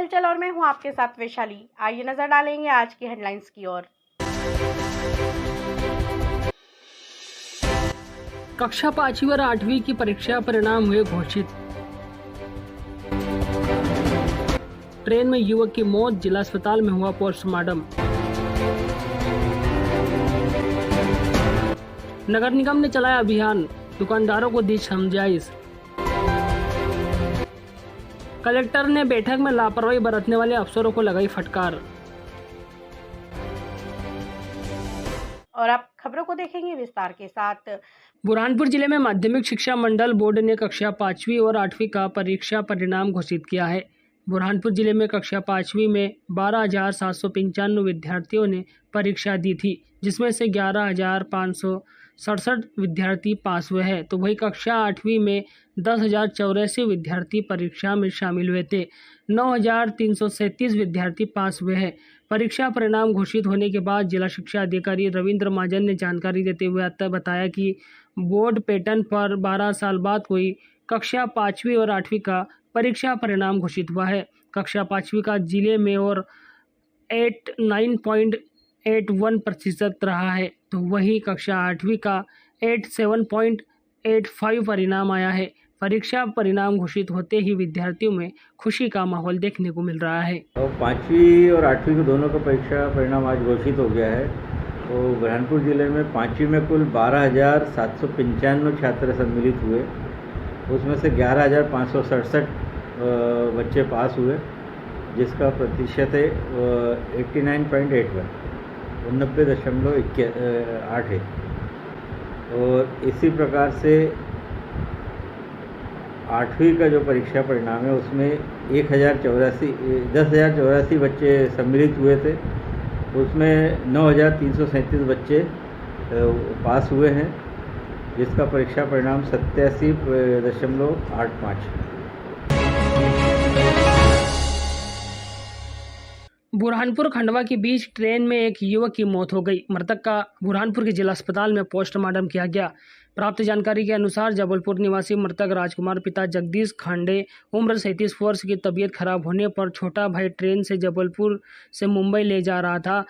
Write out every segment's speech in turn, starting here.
हलचल और मैं हूं आपके साथ वैशाली। आइए नजर डालेंगे आज की हेडलाइंस की ओर। कक्षा 5वीं और 8वीं की परीक्षा परिणाम हुए घोषित। ट्रेन में युवक की मौत, जिला अस्पताल में हुआ पोस्टमार्टम। नगर निगम ने चलाया अभियान, दुकानदारों को दी समझाइश। कलेक्टर ने बैठक में लापरवाही बरतने वाले अफसरों को लगाई फटकार। और अब खबरों को देखेंगे विस्तार के साथ। बुरहानपुर जिले में माध्यमिक शिक्षा मंडल बोर्ड ने कक्षा 5वीं और 8वीं का परीक्षा परिणाम घोषित किया है। बुरहानपुर जिले में कक्षा 5वीं में 12,795 विद्यार्थियों ने परीक्षा दी थी, जिसमें से 11,567 विद्यार्थी पास हुए हैं। तो वही कक्षा 8वीं में 10,084 विद्यार्थी परीक्षा में शामिल हुए थे। 9,337 विद्यार्थी पास हुए हैं। परीक्षा परिणाम घोषित होने के बाद जिला शिक्षा अधिकारी रविंद्र महाजन ने जानकारी देते हुए बताया कि बोर्ड पैटर्न पर 12 साल बाद हुई कक्षा 5वीं और 8वीं का परीक्षा परिणाम घोषित हुआ है। कक्षा 5वीं का जिले में और 89.81% रहा है, तो वही कक्षा 8वीं का 87.85 परिणाम आया है। परीक्षा परिणाम घोषित होते ही विद्यार्थियों में खुशी का माहौल देखने को मिल रहा है। और 5वीं और 8वीं को दोनों का परीक्षा परिणाम आज घोषित हो गया है। तो बुरहानपुर जिले में 5वीं में कुल 12,795 छात्र सम्मिलित हुए, उसमें से 11,567 बच्चे पास हुए, जिसका प्रतिशत है 89.81 90.8 है। और इसी प्रकार से 8वीं का जो परीक्षा परिणाम है उसमें 10,084 बच्चे सम्मिलित हुए थे, उसमें 9,337 बच्चे पास हुए हैं, जिसका परीक्षा परिणाम 87.85। बुरहानपुर खंडवा के बीच ट्रेन में एक युवक की मौत हो गई। मृतक का बुरहानपुर के जिला अस्पताल में पोस्टमार्टम किया गया। प्राप्त जानकारी के अनुसार जबलपुर निवासी मृतक राजकुमार पिता जगदीश खांडे उम्र 37 वर्ष की तबीयत खराब होने पर छोटा भाई ट्रेन से जबलपुर से मुंबई ले जा रहा था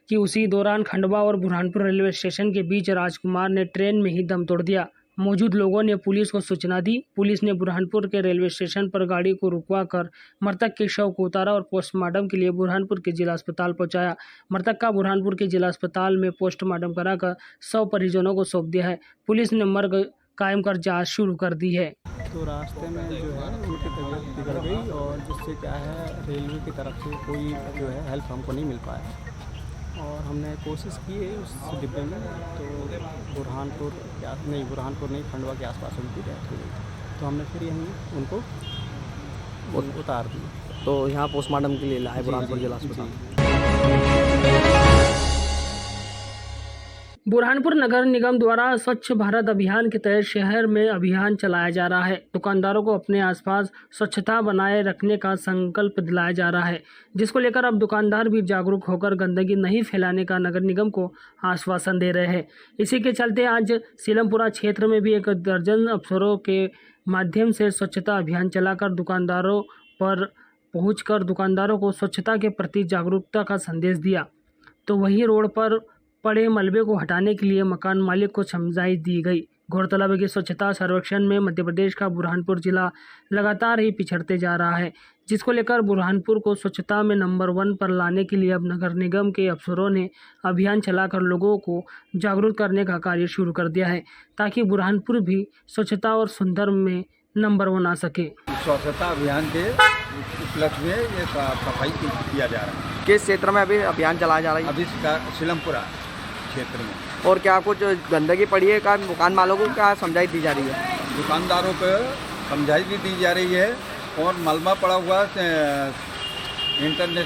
कि उसी दौरान खंडवा और बुरहानपुर रेलवे स्टेशन के बीच राजकुमार ने ट्रेन में ही दम तोड़ दिया। मौजूद लोगों ने पुलिस को सूचना दी। पुलिस ने बुरहानपुर के रेलवे स्टेशन पर गाड़ी को रुकवाकर मृतक के शव को उतारा और पोस्टमार्टम के लिए बुरहानपुर के जिला अस्पताल पहुंचाया। मृतक का बुरहानपुर के जिला अस्पताल में पोस्टमार्टम कराकर शव परिजनों को सौंप दिया है। पुलिस ने मर्ग कायम कर जांच शुरू कर दी है। तो रास्ते में जो है उनकी तबीयत बिगड़ गई और जिससे क्या है रेलवे की तरफ से कोई जो है हेल्प हमको नहीं मिल पाया और हमने कोशिश की है उस डिब्बे में। तो बुरहानपुर नहीं खंडवा के आसपास उनकी डेथ हो गई, तो हमने फिर यहीं उनको उतार दी। तो यहाँ पोस्टमार्टम के लिए लाए बुरहानपुर जिला अस्पताल। बुरहानपुर नगर निगम द्वारा स्वच्छ भारत अभियान के तहत शहर में अभियान चलाया जा रहा है। दुकानदारों को अपने आसपास स्वच्छता बनाए रखने का संकल्प दिलाया जा रहा है, जिसको लेकर अब दुकानदार भी जागरूक होकर गंदगी नहीं फैलाने का नगर निगम को आश्वासन दे रहे हैं। इसी के चलते आज सीलमपुरा क्षेत्र में भी 1 दर्जन अफसरों के माध्यम से स्वच्छता अभियान चलाकर दुकानदारों पर पहुँचकर दुकानदारों को स्वच्छता के प्रति जागरूकता का संदेश दिया। तो वहीं रोड पर पड़े मलबे को हटाने के लिए मकान मालिक को समझाइश दी गई। गौरतलब है कि स्वच्छता सर्वेक्षण में मध्य प्रदेश का बुरहानपुर जिला लगातार ही पिछड़ते जा रहा है, जिसको लेकर बुरहानपुर को स्वच्छता में नंबर 1 पर लाने के लिए अब नगर निगम के अफसरों ने अभियान चलाकर लोगों को जागरूक करने का कार्य शुरू कर दिया है, ताकि बुरहानपुर भी स्वच्छता और सुंदर में नंबर 1 आ सके। स्वच्छता अभियान के उपलक्ष्य में ये सफाई किया जा रहा है। किस क्षेत्र में अभी अभियान चलाया जा रहा है? अभी सीलमपुरा क्षेत्र में। और क्या कुछ गंदगी पड़ी है? क्या दुकान वालों को क्या समझाइश दी जा रही है? दुकानदारों को समझाइश भी दी जा रही है और मलबा पड़ा हुआ इंटरनेट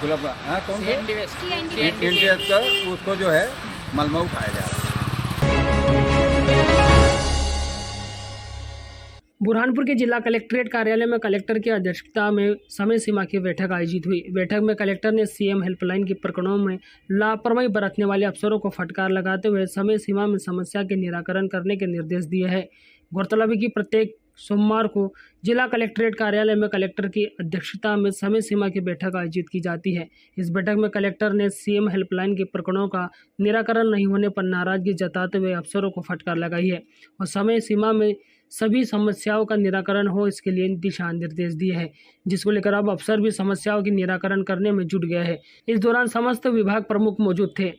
क्लब कौन इंडिया का उसको जो है मलबा उठाया जा रहा है। बुरहानपुर के जिला कलेक्ट्रेट कार्यालय में कलेक्टर की अध्यक्षता में समय सीमा की बैठक आयोजित हुई। बैठक में कलेक्टर ने सीएम हेल्पलाइन के प्रकरणों में लापरवाही बरतने वाले अफसरों को फटकार लगाते हुए समय सीमा में समस्या के निराकरण करने के निर्देश दिए हैं। गौरतलब है कि प्रत्येक सोमवार को जिला कलेक्ट्रेट कार्यालय में कलेक्टर की अध्यक्षता में समय सीमा की बैठक आयोजित की जाती है। इस बैठक में कलेक्टर ने सीएम हेल्पलाइन के प्रकरणों का निराकरण नहीं होने पर नाराजगी जताते हुए अफसरों को फटकार लगाई है और समय सीमा में सभी समस्याओं का निराकरण हो इसके लिए दिशा निर्देश दिए हैं, जिसको लेकर अब अफसर भी समस्याओं की निराकरण करने में जुट गए हैं। इस दौरान समस्त विभाग प्रमुख मौजूद थे।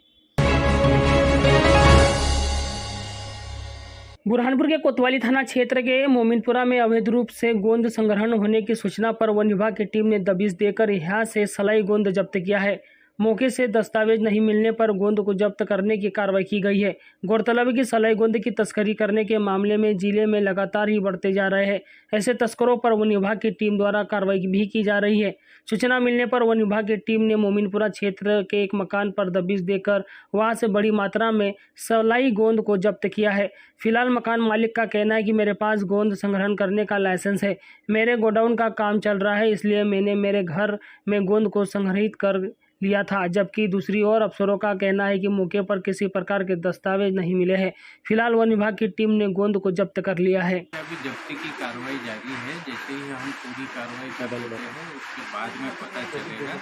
बुरहानपुर के कोतवाली थाना क्षेत्र के मोमिनपुरा में अवैध रूप से गोंद संग्रहण होने की सूचना पर वन विभाग की टीम ने दबिश देकर यहां से सलाई गोंद जब्त किया है। मौके से दस्तावेज नहीं मिलने पर गोंद को जब्त करने की कार्रवाई की गई है। गौरतलब है कि सलाई गोंद की तस्करी करने के मामले में जिले में लगातार ही बढ़ते जा रहे हैं। ऐसे तस्करों पर वन विभाग की टीम द्वारा कार्रवाई भी की जा रही है। सूचना मिलने पर वन विभाग की टीम ने मोमिनपुरा क्षेत्र के एक मकान पर दबिश देकर वहां से बड़ी मात्रा में सलाई गोंद को जब्त किया है। फिलहाल मकान मालिक का कहना है कि मेरे पास गोंद संग्रहण करने का लाइसेंस है, मेरे गोडाउन का काम चल रहा है, इसलिए मैंने मेरे घर में गोंद को संग्रहित कर लिया था। जबकि दूसरी ओर अफसरों का कहना है कि मौके पर किसी प्रकार के दस्तावेज नहीं मिले हैं। फिलहाल वन विभाग की टीम ने गोंद को जब्त कर लिया है। अभी जब्ती की कार्रवाई जारी है। जैसे ही हम पूरी कार्रवाई कर लेते हैं उसके बाद में पता चलेगा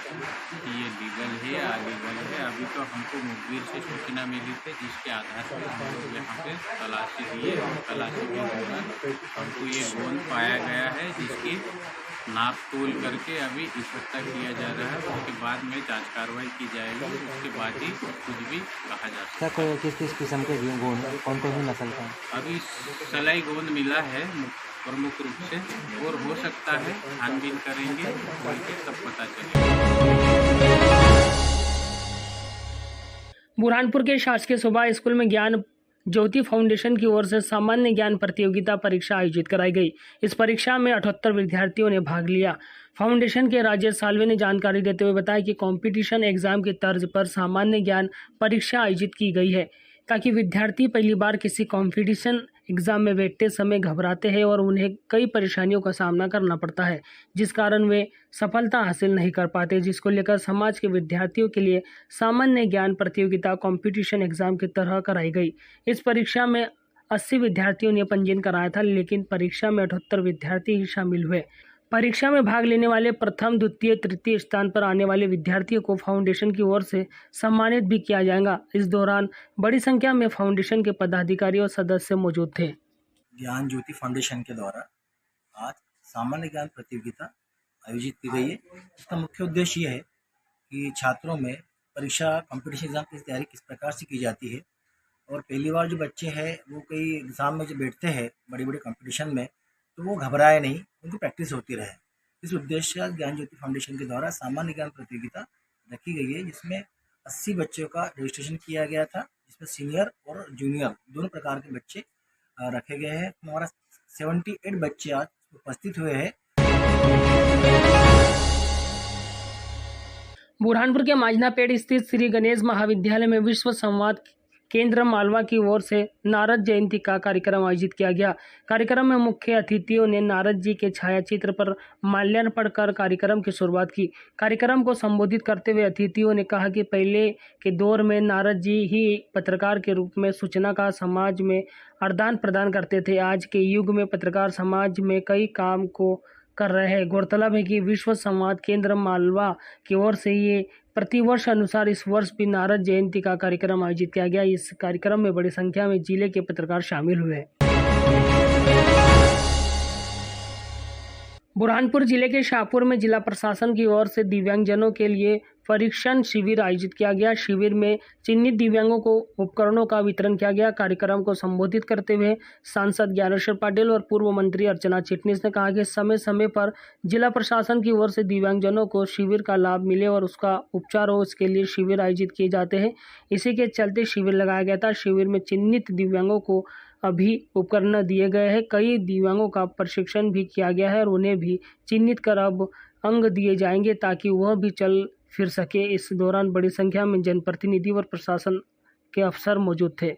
कि ये लीगल है या अलीगल है। अभी तो हमको मुखबिर से सूचना मिली थी, जिसके आधार पर हम लोग यहाँ पे तलाशी दिए और तलाशी के दौरान हमको ये गोंद पाया गया है, जिसकी नाप तोल करके अभी इकट्ठा किया जा रहा है। उसके बाद में जांच कार्रवाई की जाएगी, उसके बाद ही कुछ भी कहा जा सकता है। किस किस किस्म के गोंद, कौन कौन सी नस्ल का? अभी सलाई गोंद मिला है प्रमुख रूप से, और हो सकता है छानबीन करेंगे खोल के तब पता चलेगा। बुरहानपुर के शासकीय सुबह स्कूल में ज्ञान ज्योति फाउंडेशन की ओर से सामान्य ज्ञान प्रतियोगिता परीक्षा आयोजित कराई गई। इस परीक्षा में 78 विद्यार्थियों ने भाग लिया। फाउंडेशन के राजेश सालवे ने जानकारी देते हुए बताया कि कंपटीशन एग्जाम की तर्ज पर सामान्य ज्ञान परीक्षा आयोजित की गई है, ताकि विद्यार्थी पहली बार किसी कंपटीशन एग्जाम में बैठते समय घबराते हैं और उन्हें कई परेशानियों का सामना करना पड़ता है, जिस कारण वे सफलता हासिल नहीं कर पाते, जिसको लेकर समाज के विद्यार्थियों के लिए सामान्य ज्ञान प्रतियोगिता कंपटीशन एग्जाम की तरह कराई गई। इस परीक्षा में 80 विद्यार्थियों ने पंजीयन कराया था, लेकिन परीक्षा में 78 विद्यार्थी ही शामिल हुए। परीक्षा में भाग लेने वाले प्रथम, द्वितीय, तृतीय स्थान पर आने वाले विद्यार्थियों को फाउंडेशन की ओर से सम्मानित भी किया जाएगा। इस दौरान बड़ी संख्या में फाउंडेशन के पदाधिकारी और सदस्य मौजूद थे। ज्ञान ज्योति फाउंडेशन के द्वारा आज सामान्य ज्ञान प्रतियोगिता आयोजित की गई है। इसका मुख्य उद्देश्य ये है कि छात्रों में परीक्षा कंपटीशन एग्जाम की तैयारी किस प्रकार से की जाती है, और पहली बार जो बच्चे हैं वो कई एग्ज़ाम में जो बैठते हैं बड़े बड़े कंपटीशन में, तो वो घबराए नहीं, उनको प्रैक्टिस होती रहे। इस उद्देश्य से ज्ञान ज्योति फाउंडेशन के द्वारा सामान्य ज्ञान प्रतियोगिता रखी गई है, जिसमें 80 बच्चों का रजिस्ट्रेशन किया गया था, जिसमें सीनियर और जूनियर दोनों प्रकार के बच्चे रखे गए हैं। हमारा 78 बच्चे आज उपस्थित हुए हैं। बुरहानपुर के माजनापेट स्थित श्री गणेश महाविद्यालय में विश्व संवाद केंद्र मालवा की ओर से नारद जयंती का कार्यक्रम आयोजित किया गया। कार्यक्रम में मुख्य अतिथियों ने नारद जी के छायाचित्र पर माल्यार्पण कर कार्यक्रम की शुरुआत की। कार्यक्रम को संबोधित करते हुए अतिथियों ने कहा कि पहले के दौर में नारद जी ही पत्रकार के रूप में सूचना का समाज में आदान प्रदान करते थे। आज के युग में पत्रकार समाज में कई काम को कर रहे हैं। गौरतलब है कि विश्व संवाद केंद्र मालवा की ओर से ये प्रतिवर्ष अनुसार इस वर्ष भी नारद जयंती का कार्यक्रम आयोजित किया गया। इस कार्यक्रम में बड़ी संख्या में जिले के पत्रकार शामिल हुए। बुरहानपुर जिले के शाहपुर में जिला प्रशासन की ओर से दिव्यांगजनों के लिए परीक्षण शिविर आयोजित किया गया। शिविर में चिन्हित दिव्यांगों को उपकरणों का वितरण किया गया। कार्यक्रम को संबोधित करते हुए सांसद ज्ञानेश्वर पाटिल और पूर्व मंत्री अर्चना चिटनीस ने कहा कि समय समय पर जिला प्रशासन की ओर से दिव्यांगजनों को शिविर का लाभ मिले और उसका उपचार हो, इसके लिए शिविर आयोजित किए जाते हैं। इसी के चलते शिविर लगाया गया था। शिविर में चिन्हित दिव्यांगों को अभी उपकरण दिए गए हैं। कई दिव्यांगों का प्रशिक्षण भी किया गया है और उन्हें भी चिन्हित कर अब अंग दिए जाएंगे ताकि वह भी चल फिर सके। इस दौरान बड़ी संख्या में जनप्रतिनिधि और प्रशासन के अफसर मौजूद थे।